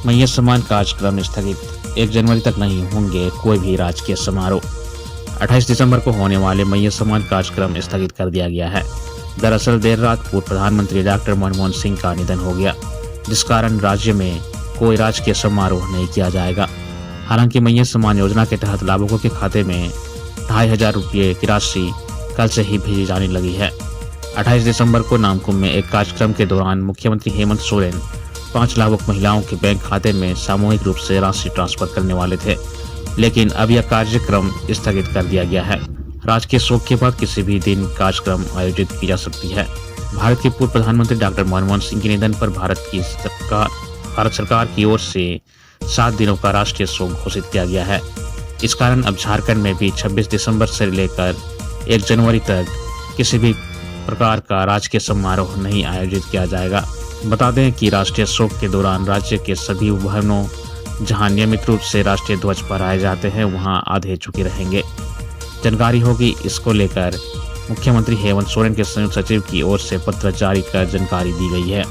मैया सम्मान कार्यक्रम स्थगित, 1 जनवरी तक नहीं होंगे कोई भी राजकीय समारोह। 28 दिसंबर को होने वाले मैया सम्मान कार्यक्रम स्थगित कर दिया गया है। दरअसल देर रात पूर्व प्रधानमंत्री डॉक्टर मनमोहन सिंह का निधन हो गया, जिस कारण राज्य में कोई राजकीय समारोह नहीं किया जाएगा। हालांकि मैया सम्मान योजना के तहत लाभुकों के खाते में 2500 रुपये की राशि कल से ही भेजी जाने लगी है। 28 दिसंबर को नामकुम में एक कार्यक्रम के दौरान मुख्यमंत्री हेमंत सोरेन 5 लाभुक महिलाओं के बैंक खाते में सामूहिक रूप से राशि ट्रांसफर करने वाले थे, लेकिन अब यह कार्यक्रम स्थगित कर दिया गया है। राजकीय शोक के बाद किसी भी दिन कार्यक्रम आयोजित की जा सकती है। भारत के पूर्व प्रधानमंत्री डॉक्टर मनमोहन सिंह के निधन पर भारत सरकार की ओर से 7 दिनों का राष्ट्रीय शोक घोषित किया गया है। इस कारण अब झारखंड में भी 26 दिसंबर से लेकर 1 जनवरी तक किसी भी प्रकार का राजकीय समारोह नहीं आयोजित किया जाएगा। बता दें कि राष्ट्रीय शोक के दौरान राज्य के सभी भवनों जहां नियमित रूप से राष्ट्रीय ध्वज फहराए जाते हैं वहां आधे झुके रहेंगे। जानकारी होगी, इसको लेकर मुख्यमंत्री हेमंत सोरेन के संयुक्त सचिव की ओर से पत्र जारी कर जानकारी दी गई है।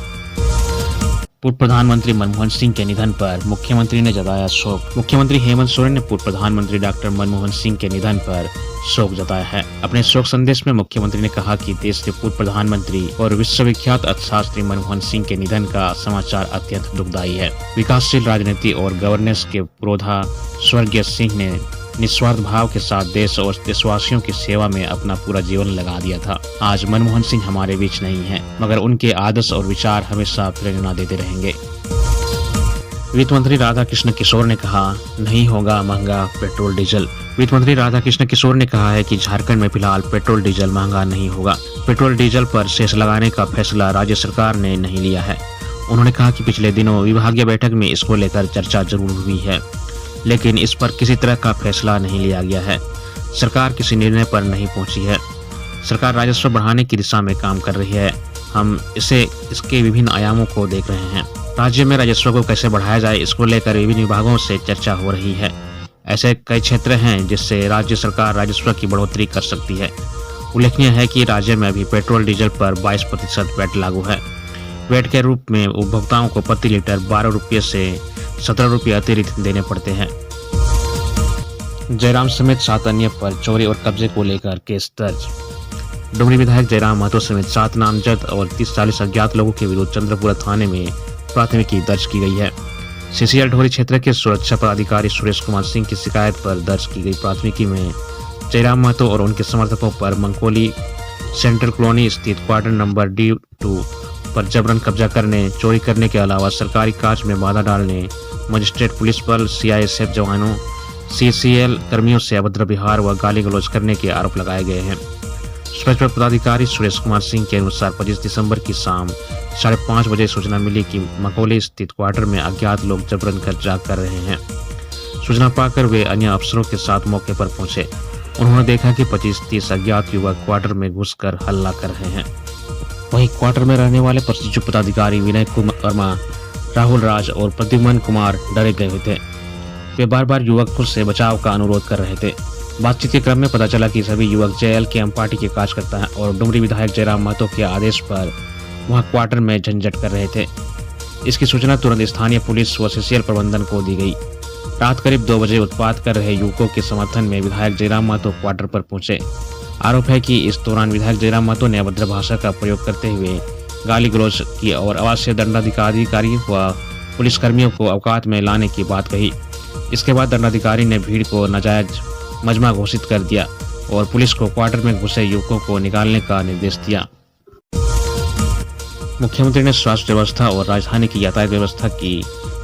पूर्व प्रधानमंत्री मनमोहन सिंह के निधन पर मुख्यमंत्री ने जताया शोक। मुख्यमंत्री हेमंत सोरेन ने पूर्व प्रधानमंत्री डॉक्टर मनमोहन सिंह के निधन पर शोक जताया है। अपने शोक संदेश में मुख्यमंत्री ने कहा कि देश के पूर्व प्रधानमंत्री और विश्वविख्यात अर्थशास्त्री मनमोहन सिंह के निधन का समाचार अत्यंत दुखदायी है। विकासशील राजनीति और गवर्नेंस के पुरोधा स्वर्गीय सिंह ने निस्वार्थ भाव के साथ देश और देशवासियों की सेवा में अपना पूरा जीवन लगा दिया था। आज मनमोहन सिंह हमारे बीच नहीं हैं, मगर उनके आदर्श और विचार हमेशा प्रेरणा देते रहेंगे। वित्त मंत्री राधाकृष्ण किशोर ने कहा, नहीं होगा महंगा पेट्रोल डीजल। वित्त मंत्री राधाकृष्ण किशोर ने कहा है कि झारखंड में फिलहाल पेट्रोल डीजल महंगा नहीं होगा। पेट्रोल डीजल पर सेस लगाने का फैसला राज्य सरकार ने नहीं लिया है। उन्होंने कहा कि पिछले दिनों विभागीय बैठक में इसको लेकर चर्चा जरूर हुई है, लेकिन इस पर किसी तरह का फैसला नहीं लिया गया है। सरकार किसी निर्णय पर नहीं पहुंची है। सरकार राजस्व बढ़ाने की दिशा में काम कर रही है। हम इसके विभिन्न आयामों को देख रहे हैं। राज्य में राजस्व को कैसे बढ़ाया जाए, इसको लेकर विभिन्न विभागों से चर्चा हो रही है। ऐसे कई क्षेत्र हैं जिससे राज्य सरकार राजस्व की बढ़ोतरी कर सकती है। उल्लेखनीय है कि राज्य में अभी पेट्रोल डीजल पर 22% वैट लागू है। वैट के रूप में उपभोक्ताओं को प्रति लीटर 12 रुपये से 17 रुपये अतिरिक्त देने पड़ते हैं। जयराम समेत 7 अन्य पर चोरी और कब्जे को लेकर केस दर्ज। डुमरी विधायक जयराम महतो समेत 7 नामजद और 30-40 अज्ञात लोगों के विरुद्ध चंद्रपुरा थाने में प्राथमिकी दर्ज की गई है। सीसीएल ढोरी क्षेत्र के सुरक्षा पदाधिकारी सुरेश कुमार सिंह की शिकायत पर दर्ज की गई प्राथमिकी में जयराम महतो और उनके समर्थकों पर मंकोली सेंट्रल कॉलोनी स्थित क्वार्टर नंबर D2 पर जबरन कब्जा करने, चोरी करने के अलावा सरकारी कार्य में बाधा डालने, मजिस्ट्रेट पुलिस बल, CISF जवानों, CCL कर्मियों से अभद्र व्यवहार व गाली गलौज करने के आरोप लगाए गए हैं। सुरक्षा पदाधिकारी सुरेश कुमार सिंह के अनुसार 25 दिसंबर की शाम 5:30 बजे सूचना मिली कि मकोली स्थित क्वार्टर में अज्ञात लोग जबरन कब्जा कर रहे हैं। सूचना पाकर वे अन्य अफसरों के साथ मौके पर पहुंचे। उन्होंने देखा कि 25-30 अज्ञात युवक क्वार्टर में घुसकर हल्ला कर रहे हैं। वहीं क्वार्टर में रहने वाले प्रशिक्षु पदाधिकारी विनय कुमार वर्मा, राहुल राज और प्रद्युम्न कुमार डरे गए हुए थे। वे बार बार युवकों से बचाव का अनुरोध कर रहे थे। बातचीत के क्रम में पता चला कि सभी युवक JLKM पार्टी के कार्यकर्ता हैं और डुमरी विधायक जयराम महतो के आदेश पर वहां क्वार्टर में झंझट कर रहे थे। इसकी सूचना तुरंत स्थानीय पुलिस व CCL प्रबंधन को दी गई। रात करीब 2 बजे उत्पात कर रहे युवकों के समर्थन में विधायक जयराम महतो क्वार्टर पर पहुंचे। आरोप है कि इस दौरान विधायक जयराम महतो ने अभद्र भाषा का प्रयोग करते हुए गाली गलौज की और आवासीय दंडाधिकारी व पुलिसकर्मियों को औकात में लाने की बात कही। इसके बाद दंडाधिकारी ने भीड़ को नाजायज मजमा घोषित कर दिया और पुलिस को क्वार्टर में घुसे युवकों को निकालने का निर्देश दिया। मुख्यमंत्री ने स्वास्थ्य व्यवस्था और राजधानी की यातायात व्यवस्था की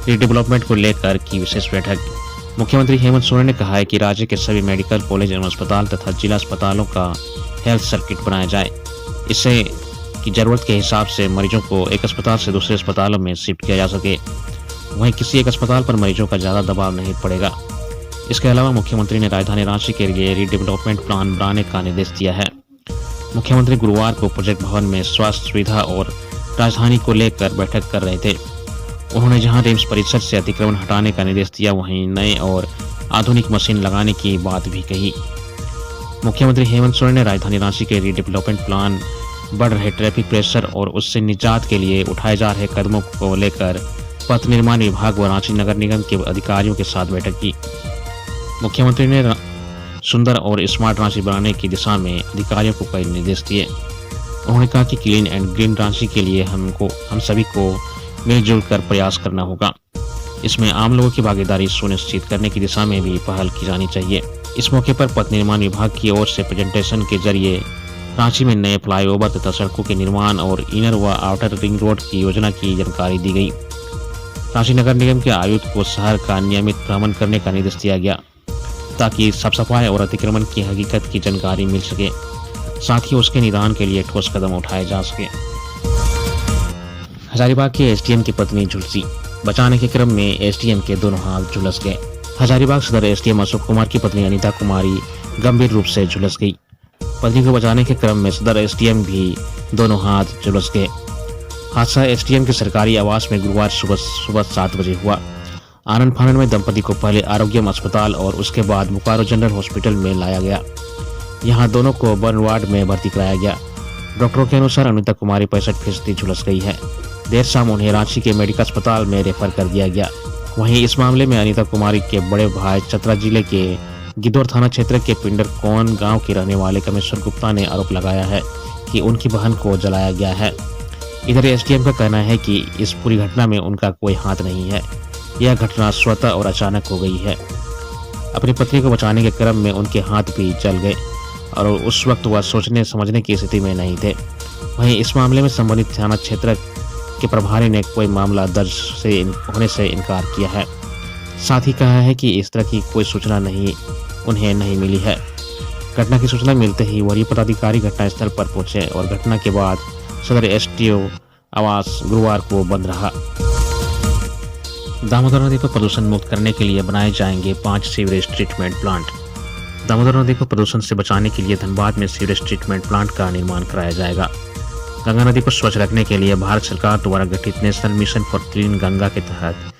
रीडेवलपमेंट को लेकर की विशेष बैठक। मुख्यमंत्री हेमंत सोरेन ने कहा है कि राज्य के सभी मेडिकल कॉलेज एवं अस्पताल तथा जिला अस्पतालों का हेल्थ सर्किट बनाया जाए। इससे कि जरूरत के हिसाब से मरीजों को एक अस्पताल से दूसरे अस्पतालों में शिफ्ट किया जा सके। वहीं किसी एक अस्पताल पर मरीजों का ज्यादा दबाव नहीं पड़ेगा। इसके अलावा मुख्यमंत्री ने राजधानी रांची के लिए रीडेवलपमेंट प्लान बनाने का निर्देश दिया है। मुख्यमंत्री गुरुवार को प्रोजेक्ट भवन में स्वास्थ्य सुविधा और राजधानी को लेकर बैठक कर रहे थे। उन्होंने जहां रिम्स परिसर से अतिक्रमण हटाने का निर्देश दिया, वहीं नए और आधुनिक मशीन लगाने की बात भी कही। मुख्यमंत्री हेमंत सोरेन ने राजधानी रांची के रीडेवलपमेंट प्लान, बढ़ रहे ट्रैफिक प्रेशर और उससे निजात के लिए उठाए जा रहे कदमों को लेकर पथ निर्माण विभाग व रांची नगर निगम के अधिकारियों के साथ बैठक की। मुख्यमंत्री ने सुंदर और स्मार्ट रांची बनाने की दिशा में अधिकारियों को कई निर्देश दिए। उन्होंने कहा कि क्लीन एंड ग्रीन रांची के लिए हम सभी को मिलजुल कर प्रयास करना होगा। इसमें आम लोगों की भागीदारी सुनिश्चित करने की दिशा में भी पहल की जानी चाहिए। इस मौके पर पथ निर्माण विभाग की ओर से प्रेजेंटेशन के जरिए रांची में नए फ्लाईओवर तथा सड़कों के निर्माण और इनर व आउटर रिंग रोड की योजना की जानकारी दी गई। रांची नगर निगम के आयुक्त को शहर का नियमित भ्रमण करने का निर्देश दिया गया ताकि साफ सफाई और अतिक्रमण की हकीकत की जानकारी मिल सके, साथ ही उसके निदान के लिए ठोस कदम उठाए जा सके। हजारीबाग के एसडीएम की पत्नी झुलसी, बचाने के क्रम में एसडीएम के दोनों हाथ झुलस गए। हजारीबाग सदर एसडीएम अशोक कुमार की पत्नी अनीता कुमारी गंभीर रूप से झुलस गई। पत्नी को बचाने के क्रम में सदर एसडीएम भी दोनों हाथ झुलस गए। हादसा एसडीएम के सरकारी आवास में गुरुवार सुबह 7 बजे हुआ। आनंद फानन में दंपति को पहले आरोग्यम अस्पताल और उसके बाद बोकारो जनरल हॉस्पिटल में लाया गया। यहाँ दोनों को बर्न वार्ड में भर्ती कराया गया। डॉक्टरों के अनुसार अनीता कुमारी 65% झुलस गई है। देर शाम उन्हें रांची के मेडिकल अस्पताल में रेफर कर दिया गया। वहीं इस मामले में अनीता कुमारी के बड़े भाई चतरा जिले के गिद्धौर थाना क्षेत्र के पिंडर कौन गांव के रहने वाले कमिश्नर गुप्ता ने आरोप लगाया है कि उनकी बहन को जलाया गया है। इधर एसडीएम का कहना है कि इस पूरी घटना में उनका कोई हाथ नहीं है। यह घटना स्वतः और अचानक हो गई है। अपनी पत्नी को बचाने के क्रम में उनके हाथ भी जल गए और उस वक्त वह सोचने समझने की स्थिति में नहीं थे। वहीं इस मामले में संबंधित थाना क्षेत्र के प्रभारी ने कोई मामला दर्ज होने से इनकार किया है। साथ ही कहा है कि इस तरह की कोई सूचना उन्हें नहीं मिली है। घटना की सूचना मिलते ही वरीय पदाधिकारी घटनास्थल पर पहुंचे और घटना के बाद सदर एसडीओ आवास गुरुवार को बंद रहा। दामोदर नदी को प्रदूषण मुक्त करने के लिए बनाए जाएंगे 5 सीवरेज ट्रीटमेंट प्लांट। दामोदर नदी को प्रदूषण से बचाने के लिए धनबाद में सीवरेज ट्रीटमेंट प्लांट का निर्माण कराया जाएगा। गंगा नदी को स्वच्छ रखने के लिए भारत सरकार द्वारा गठित national mission for clean Ganga के तहत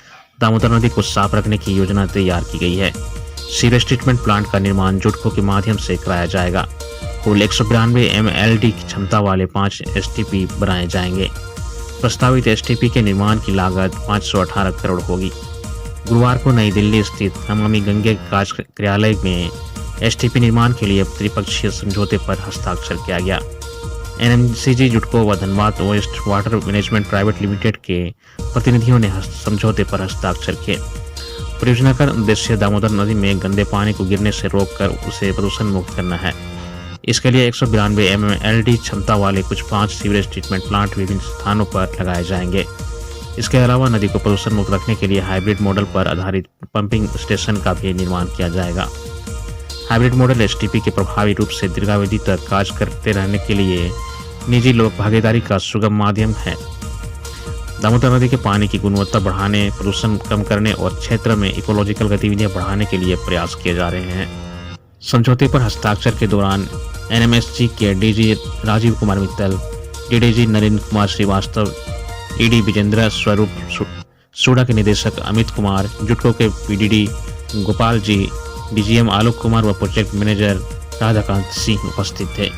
दामोदर नदी को साफ रखने की योजना तैयार की गई है। सीवरेज ट्रीटमेंट प्लांट का निर्माण जुटको के माध्यम से कराया जाएगा। कुल 192 MLD की क्षमता वाले 5 STP बनाए जाएंगे। प्रस्तावित STP के निर्माण की लागत 518 करोड़ होगी। गुरुवार को नई दिल्ली स्थित नमामि गंगे कार्यालय में STP निर्माण के लिए त्रिपक्षीय समझौते पर हस्ताक्षर किया गया। NMCG जुटको व Dhanbad waste water management private limited के प्रतिनिधियों ने समझौते पर हस्ताक्षर किए। परियोजना का उद्देश्य दामोदर नदी में गंदे पानी को गिरने से रोककर उसे प्रदूषण मुक्त करना है। इसके लिए 192 MLD क्षमता वाले कुछ 5 सीवरेज ट्रीटमेंट प्लांट विभिन्न स्थानों पर लगाए जाएंगे। इसके अलावा नदी को प्रदूषण मुक्त रखने के लिए हाइब्रिड मॉडल पर आधारित पंपिंग स्टेशन का भी निर्माण किया जाएगा। हाइब्रिड मॉडल STP के प्रभावी रूप से दीर्घावधि तक कार्य करते रहने के लिए निजी लोक भागीदारी का सुगम माध्यम है। दामोदर नदी के पानी की गुणवत्ता बढ़ाने, प्रदूषण कम करने और क्षेत्र में इकोलॉजिकल गतिविधियां बढ़ाने के लिए प्रयास किए जा रहे हैं। समझौते पर हस्ताक्षर के दौरान NMSG के DG Rajiv Kumar Mittal, DDG Narendra Kumar Srivastava, ED Vijendra स्वरूप सूडा के निदेशक अमित कुमार, जुटको के PDD गोपाल जी, DGM आलोक कुमार व प्रोजेक्ट मैनेजर राधाकांत सिंह उपस्थित थे।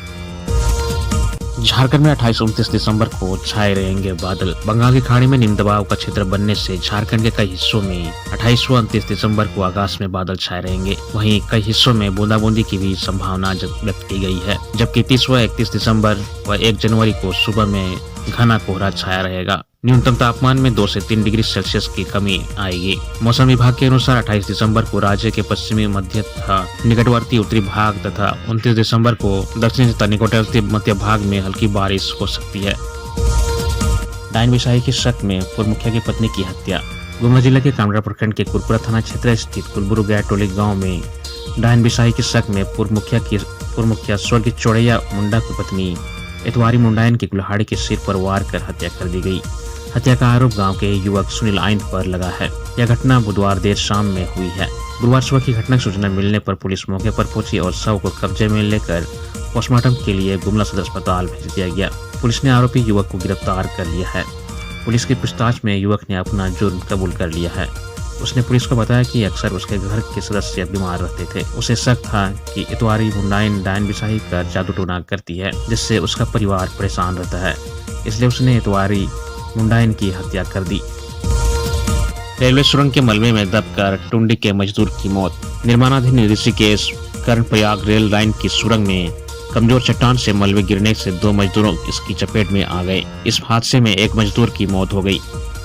झारखंड में 28-29 दिसंबर को छाए रहेंगे बादल। बंगाल की खाड़ी में निम्न दबाव का क्षेत्र बनने से झारखंड के कई हिस्सों में 28 व 29 दिसंबर को आकाश में बादल छाए रहेंगे। वहीं कई हिस्सों में बूंदाबूंदी की भी संभावना व्यक्त की गई है, जबकि 30 व 31 दिसंबर व 1 जनवरी को सुबह में घना कोहरा छाया रहेगा। न्यूनतम तापमान में 2 से 3 डिग्री सेल्सियस की कमी आएगी। मौसम विभाग के अनुसार 28 दिसंबर को राज्य के पश्चिमी मध्य तथा निकटवर्ती उत्तरी भाग तथा 29 दिसंबर को दक्षिणी तथा निकटवर्ती मध्य भाग में हल्की बारिश हो सकती है। डायन बिसाही के शक में पूर्व मुखिया की पत्नी की हत्या। गुमला जिले के कामरा प्रखंड के कुरपुरा थाना क्षेत्र स्थित कुलबुरु गैटोली गाँव में डायन बिसाही के शक में पूर्व मुखिया स्वर्गीय चौड़ैया मुंडा की पत्नी इतवारी मुंडायन की कुल्हाड़ी के सिर पर वार कर हत्या कर दी गई। हत्या का आरोप गांव के युवक सुनील आइंद पर लगा है। यह घटना बुधवार देर शाम में हुई है। गुरुवार सुबह की घटना की सूचना मिलने पर पुलिस मौके पर पहुंची और शव को कब्जे में लेकर पोस्टमार्टम के लिए गुमला सदर अस्पताल भेज दिया गया। पुलिस ने आरोपी युवक को गिरफ्तार कर लिया है। पुलिस की पूछताछ में युवक ने अपना जुर्म कबूल कर लिया है। उसने पुलिस को बताया कि अक्सर उसके घर के सदस्य बीमार रहते थे। उसे शक था कि इतवारी मुंडायन डायन बिसाही कर जादू टोना करती है, जिससे उसका परिवार परेशान रहता है। इसलिए उसने इतवारी मुंडायन की हत्या कर दी। रेलवे सुरंग के मलबे में दबकर टुंडी के मजदूर की मौत। निर्माणाधीन ऋषिकेश कर्णप्रयाग रेल लाइन की सुरंग में कमजोर चट्टान से मलबे गिरने से 2 मजदूरों इसकी चपेट में आ गए। इस हादसे में एक मजदूर की मौत हो गई,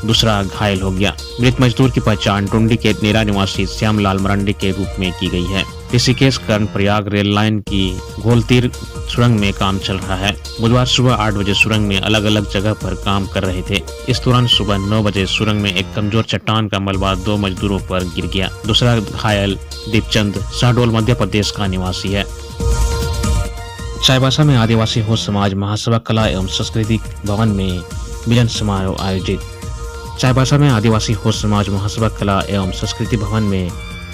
दूसरा घायल हो गया। मृत मजदूर की पहचान टुंडी के नेरा निवासी श्यामलाल मरांडी के रूप में की गई है। ऋषिकेश कर्णप्रयाग रेल लाइन की घोलतीर सुरंग में काम चल रहा है। बुधवार सुबह 8 बजे सुरंग में अलग अलग जगह पर काम कर रहे थे। इस दौरान सुबह 9 बजे सुरंग में एक कमजोर चट्टान का मलबा 2 मजदूरों पर गिर गया। दूसरा घायल दीपचंद शहडोल मध्य प्रदेश का निवासी है। चाईबासा में आदिवासी हो समाज महासभा कला एवं संस्कृति भवन में मिलन समारोह आयोजित। चाईबासा में आदिवासी हो समाज महासभा कला एवं संस्कृति भवन में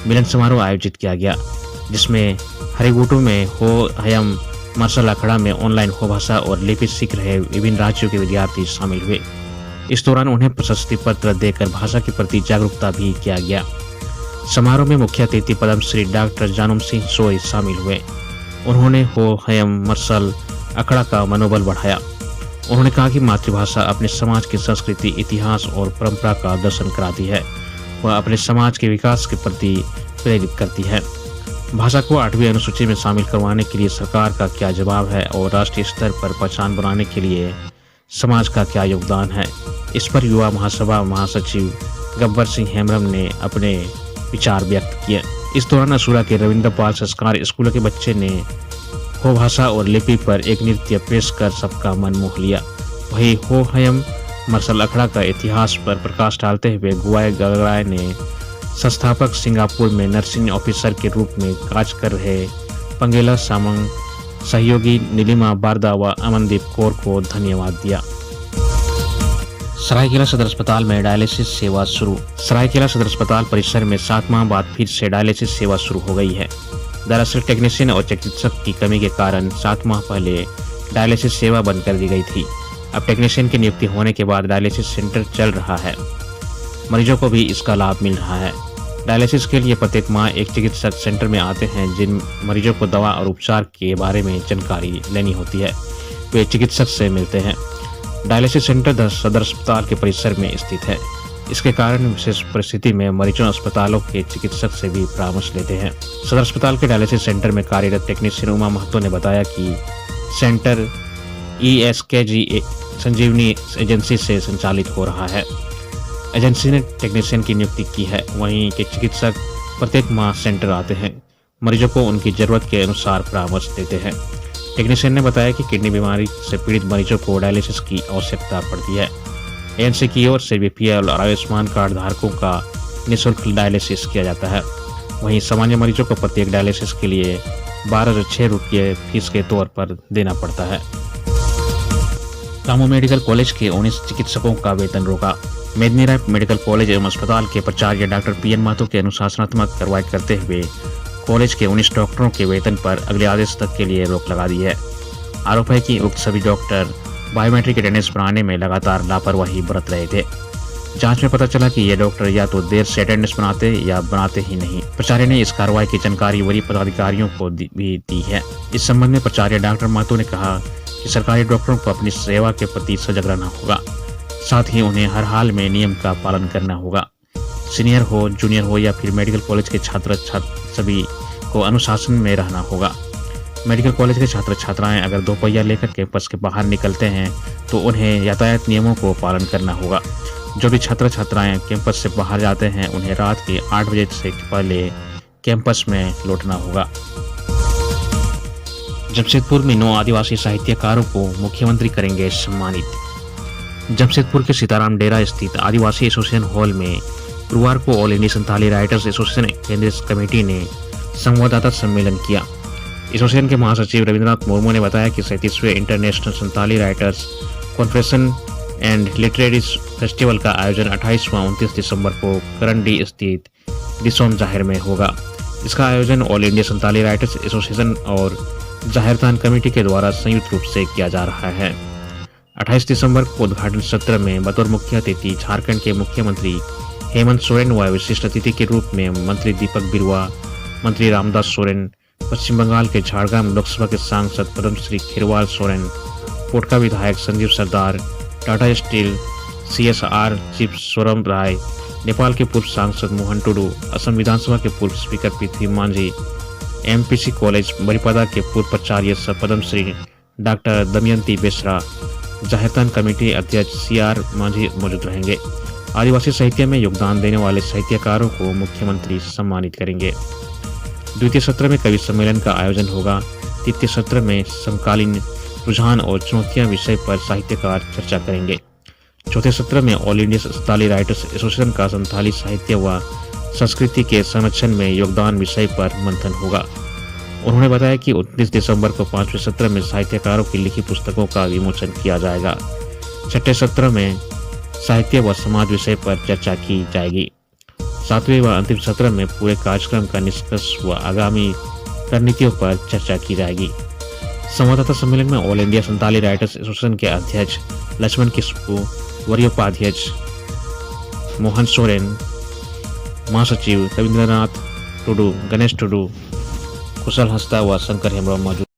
मिलन समारोह आयोजित किया गया, जिसमें हरिगुटू में हो हयम मार्शल अखाड़ा में ऑनलाइन हो भाषा और लिपि सीख रहे विभिन्न राज्यों के विद्यार्थी शामिल हुए। इस दौरान उन्हें प्रशस्ति पत्र देकर भाषा के प्रति जागरूकता भी किया गया। समारोह में मुख्य अतिथि पद्मश्री डॉक्टर जानम सिंह सोई शामिल हुए। उन्होंने हो हयम मार्शल अखाड़ा का मनोबल बढ़ाया। उन्होंने कहा कि मातृभाषा अपने समाज की संस्कृति, इतिहास और परंपरा का दर्शन कराती है। वह अपने समाज के विकास के प्रति प्रेरित करती है। भाषा को 8वीं अनुसूची में शामिल करवाने के लिए सरकार का क्या जवाब है और राष्ट्रीय स्तर पर पहचान बनाने के लिए समाज का क्या योगदान है, इस पर युवा महासभा महासचिव गब्बर सिंह हेम्ब्रम ने अपने विचार व्यक्त किए। इस दौरान असुरा के रविंद्र पाल संस्कार स्कूल के बच्चे ने हो भाषा और लिपि पर एक नृत्य पेश कर सबका मन मोह लिया। वही हो हयम मार्शल अखाड़ा का इतिहास पर प्रकाश डालते हुए गुआई गगराय ने संस्थापक सिंगापुर में नर्सिंग ऑफिसर के रूप में कार्य कर रहे पंगेला सामंग, सहयोगी नीलिमा बारदा व अमनदीप कौर को धन्यवाद दिया। सरायकेला सदर अस्पताल में डायलिसिस सेवा शुरू। सरायकेला सदर अस्पताल परिसर में 7 माह बाद फिर से डायलिसिस सेवा शुरू हो गई है। दरअसल टेक्नीशियन और चिकित्सक की कमी के कारण 7 माह पहले डायलिसिस सेवा बंद कर दी गई थी। अब टेक्नीशियन की नियुक्ति होने के बाद डायलिसिस सेंटर चल रहा है। मरीजों को भी इसका लाभ मिल रहा है। डायलिसिस के लिए प्रत्येक माह एक चिकित्सक सेंटर में आते हैं। जिन मरीजों को दवा और उपचार के बारे में जानकारी लेनी होती है, वे चिकित्सक से मिलते हैं। डायलिसिस सेंटर सदर अस्पताल के परिसर में स्थित है। इसके कारण विशेष परिस्थिति में मरीजों अस्पतालों के चिकित्सक से भी परामर्श लेते हैं। सदर अस्पताल के डायलिसिस सेंटर में कार्यरत टेक्नीशियन उमा महतो ने बताया कि सेंटर ESKG संजीवनी एजेंसी से संचालित हो रहा है। एजेंसी ने टेक्नीशियन की नियुक्ति की है। वहीं के चिकित्सक प्रत्येक माह सेंटर आते हैं, मरीजों को उनकी जरूरत के अनुसार परामर्श देते हैं। टेक्नीशियन ने बताया कि किडनी बीमारी से पीड़ित मरीजों को डायलिसिस की आवश्यकता पड़ती है। एजेंसी की ओर से BPL और आयुष्मान कार्ड धारकों का निःशुल्क डायलिसिस किया जाता है। वहीं सामान्य मरीजों को प्रत्येक डायलिसिस के लिए 1206 रुपये फीस के तौर पर देना पड़ता है। कामो मेडिकल कॉलेज के 19 चिकित्सकों का वेतन रोका। मेदिनीराय मेडिकल कॉलेज एवं अस्पताल के प्राचार्य डॉक्टर PN महतो के अनुशासनात्मक कार्रवाई करते हुए कॉलेज के 19 डॉक्टरों के वेतन पर अगले आदेश तक के लिए रोक लगा दी है। आरोप है कि उक्त सभी डॉक्टर बायोमेट्रिक अटेंडेंस बनाने में लगातार लापरवाही बरत रहे थे। जांच में पता चला कि ये डॉक्टर या तो देर से अटेंडेंस बनाते या बनाते ही नहीं। प्राचार्य ने इस कार्रवाई की जानकारी वरीय पदाधिकारियों को भी दी है। इस संबंध में प्राचार्य डॉक्टर महतो ने कहा कि सरकारी डॉक्टरों को अपनी सेवा के प्रति सजग रहना होगा, साथ ही उन्हें हर हाल में नियम का पालन करना होगा। सीनियर हो, जूनियर हो या फिर मेडिकल कॉलेज के छात्र सभी को अनुशासन में रहना होगा। मेडिकल कॉलेज के छात्र छात्राएं अगर 2 पहिया लेकर कैंपस के बाहर निकलते हैं तो उन्हें यातायात नियमों को पालन करना होगा। जो भी छात्र छात्राएं कैंपस से बाहर जाते हैं उन्हें रात के 8 बजे से पहले कैंपस में लौटना होगा। जमशेदपुर में 9 आदिवासी साहित्यकारों को मुख्यमंत्री करेंगे सम्मानित। जमशेदपुर के सीताराम डेरा स्थित आदिवासी एसोसिएशन हॉल में गुरुवार को all India Santhali writers association केंद्रीय कमेटी ने संवाददाता सम्मेलन किया। एसोसिएशन के महासचिव रविंद्रनाथ मुर्मू ने बताया कि 37वें international Santhali writers conference and literary festival का आयोजन 28 व 29 दिसंबर को करंडी स्थित दिसोम जाहिर में होगा। इसका आयोजन all India Santhali writers association और जाहिरतान कमेटी के द्वारा संयुक्त रूप से किया जा रहा है। 28 दिसंबर को उद्घाटन सत्र में बतौर मुख्य अतिथि झारखंड के मुख्यमंत्री हेमंत सोरेन व विशिष्ट अतिथि के रूप में मंत्री दीपक बिरुआ, मंत्री रामदास सोरेन, पश्चिम बंगाल के झाड़ग्राम लोकसभा के सांसद पद्मश्री खीरवाल सोरेन, कोटका विधायक Sanjeev Sardar, Tata steel CSR chief सोरम राय, नेपाल के पूर्व सांसद मोहन टुडू, असम विधानसभा के पूर्व स्पीकर पृथ्वी मांझी, एमपीसी कॉलेज बरिपदा के पूर्व प्राचार्य पद्मश्री डॉक्टर दमयंती बेसरा, जाहेरतान कमेटी अध्यक्ष सीआर मांझी मौजूद रहेंगे। आदिवासी साहित्य में योगदान देने वाले साहित्यकारों को मुख्यमंत्री सम्मानित करेंगे। द्वितीय सत्र में कवि सम्मेलन का आयोजन होगा। तृतीय सत्र में समकालीन रुझान और चुनौतियां विषय पर साहित्यकार चर्चा करेंगे। चौथे सत्र में all India Santhali writers association का संथाली साहित्य व संस्कृति के संरक्षण में योगदान विषय पर मंथन होगा। उन्होंने बताया कि 29 दिसंबर को 5वें सत्र में साहित्यकारों की लिखी पुस्तकों का विमोचन किया जाएगा। छठे सत्र में साहित्य व समाज विषय पर चर्चा की जाएगी। 7वें व अंतिम सत्र में पूरे कार्यक्रम का निष्कर्ष व आगामी रणनीतियों पर चर्चा की जाएगी। संवाददाता सम्मेलन में all India Santhali writers association के अध्यक्ष लक्ष्मण किस्पू, वरीय उपाध्यक्ष मोहन सोरेन, महासचिव रविंद्रनाथ टुडू, गणेश टुडू, कुशल हंसदा व शंकर हेम्ब्रम मौजूद।